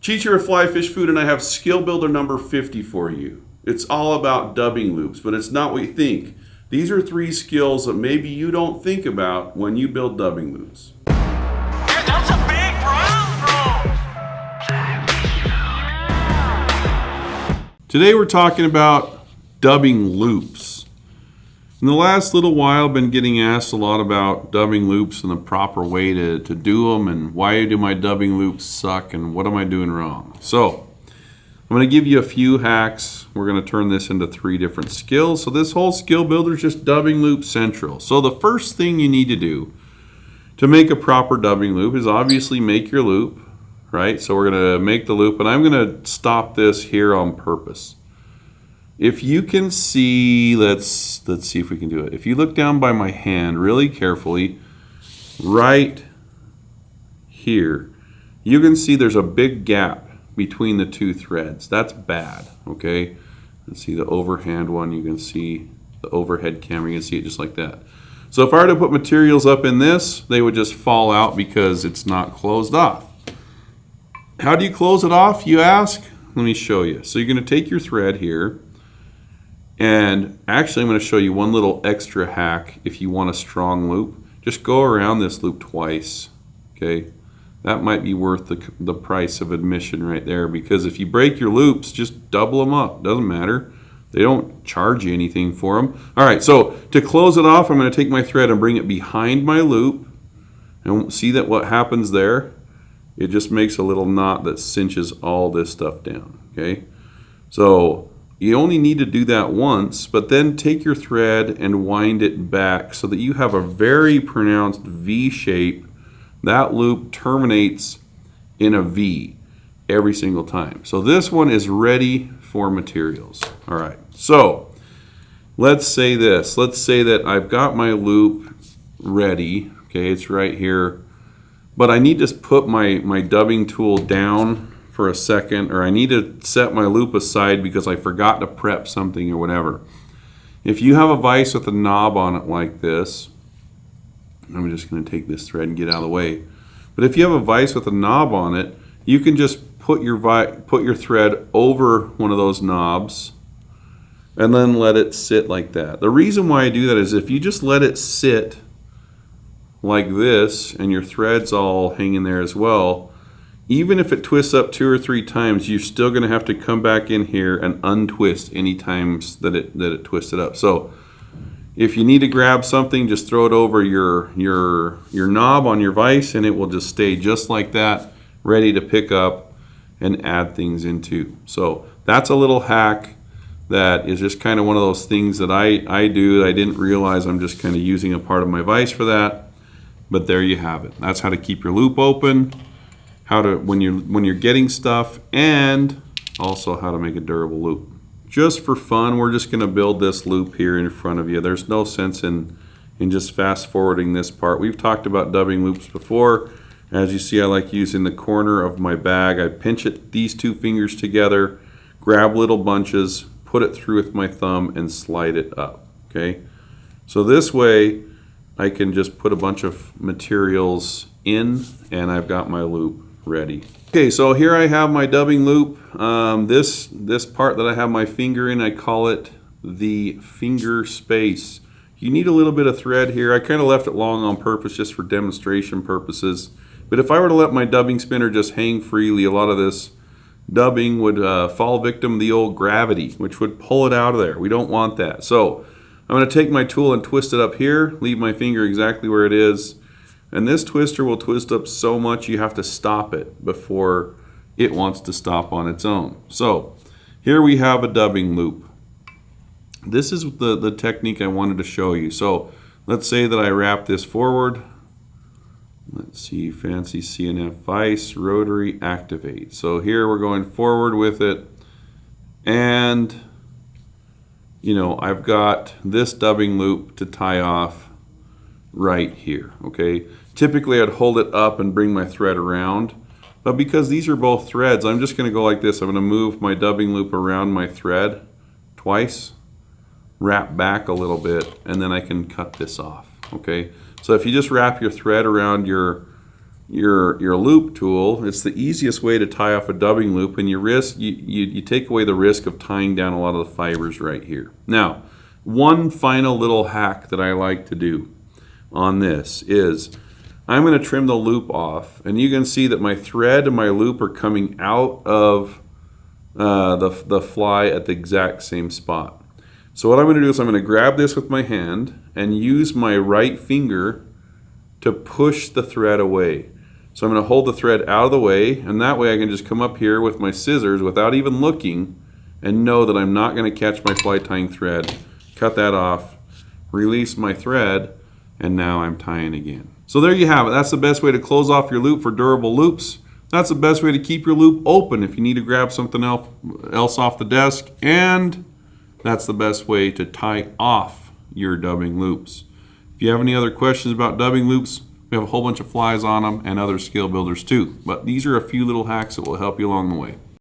Teacher of Fly Fish Food, and I have skill builder number 50 for you. It's all about dubbing loops, but it's not what you think. These are 3 skills that maybe you don't think about when you build dubbing loops. Yeah, that's a big brown. Today we're talking about dubbing loops. In the last little while, I've been getting asked a lot about dubbing loops and the proper way to do them, and why do my dubbing loops suck, and what am I doing wrong. So I'm going to give you a few hacks. We're going to turn this into 3 different skills. So this whole skill builder is just dubbing loop central. So the first thing you need to do to make a proper dubbing loop is obviously make your loop, right? So we're going to make the loop, and I'm going to stop this here on purpose. If you can see, let's see if we can do it. If you look down by my hand really carefully, right here, you can see there's a big gap between the 2 threads. That's bad, okay? Let's see the overhand one. You can see the overhead camera. You can see it just like that. So if I were to put materials up in this, they would just fall out because it's not closed off. How do you close it off, you ask? Let me show you. So you're going to take your thread here, and actually I'm going to show you one little extra hack if you want a strong loop. Just go around this loop twice, okay? That might be worth the price of admission right there, because if you break your loops, just double them up. Doesn't matter. They don't charge you anything for them. All right, so to close it off, I'm going to take my thread and bring it behind my loop. And see that what happens there? It just makes a little knot that cinches all this stuff down, okay? So you only need to do that once, but then take your thread and wind it back so that you have a very pronounced V shape. That loop terminates in a V every single time. So this one is ready for materials. All right, so let's say this. Let's say that I've got my loop ready. Okay, it's right here. But I need to put my dubbing tool down for a second, or I need to set my loop aside because I forgot to prep something or whatever. If you have a vise with a knob on it like this, I'm just going to take this thread and get out of the way. But if you have a vise with a knob on it, you can just put your thread over one of those knobs and then let it sit like that. The reason why I do that is if you just let it sit like this and your thread's all hanging there as well, even if it twists up 2 or 3 times, you're still going to have to come back in here and untwist any times that it twisted up. So if you need to grab something, just throw it over your knob on your vise, and it will just stay just like that, ready to pick up and add things into. So that's a little hack that is just kind of one of those things that I do. I didn't realize I'm just kind of using a part of my vise for that, but there you have it. That's how to keep your loop open, how to when you're getting stuff, and also how to make a durable loop. Just for fun, we're just going to build this loop here in front of you. There's no sense in just fast forwarding this part. We've talked about dubbing loops before. As you see, I like using the corner of my bag. I pinch it, these 2 fingers together, grab little bunches, put it through with my thumb, and slide it up, okay? So this way, I can just put a bunch of materials in, and I've got my loop ready. Okay, so here I have my dubbing loop. This part that I have my finger in, I call it the finger space. You need a little bit of thread here. I kind of left it long on purpose just for demonstration purposes. But if I were to let my dubbing spinner just hang freely, a lot of this dubbing would fall victim to the old gravity, which would pull it out of there. We don't want that. So I'm going to take my tool and twist it up here, leave my finger exactly where it is. And this twister will twist up so much you have to stop it before it wants to stop on its own. So here we have a dubbing loop. This is the technique I wanted to show you. So let's say that I wrap this forward. Let's see, fancy CNF vise, rotary, activate. So here we're going forward with it, and you know, I've got this dubbing loop to tie off right here, okay? Typically I'd hold it up and bring my thread around, but because these are both threads, I'm just gonna go like this. I'm gonna move my dubbing loop around my thread twice, wrap back a little bit, and then I can cut this off, okay? So if you just wrap your thread around your your loop tool, it's the easiest way to tie off a dubbing loop, and you take away the risk of tying down a lot of the fibers right here. Now, one final little hack that I like to do on this is I'm going to trim the loop off, and you can see that my thread and my loop are coming out of the fly at the exact same spot. So what I'm going to do is I'm going to grab this with my hand and use my right finger to push the thread away. So I'm going to hold the thread out of the way, and that way I can just come up here with my scissors without even looking and know that I'm not going to catch my fly tying thread. Cut that off, release my thread, and now I'm tying again. So there you have it. That's the best way to close off your loop for durable loops. That's the best way to keep your loop open if you need to grab something else off the desk, and that's the best way to tie off your dubbing loops. If you have any other questions about dubbing loops, we have a whole bunch of flies on them and other scale builders too. But these are a few little hacks that will help you along the way.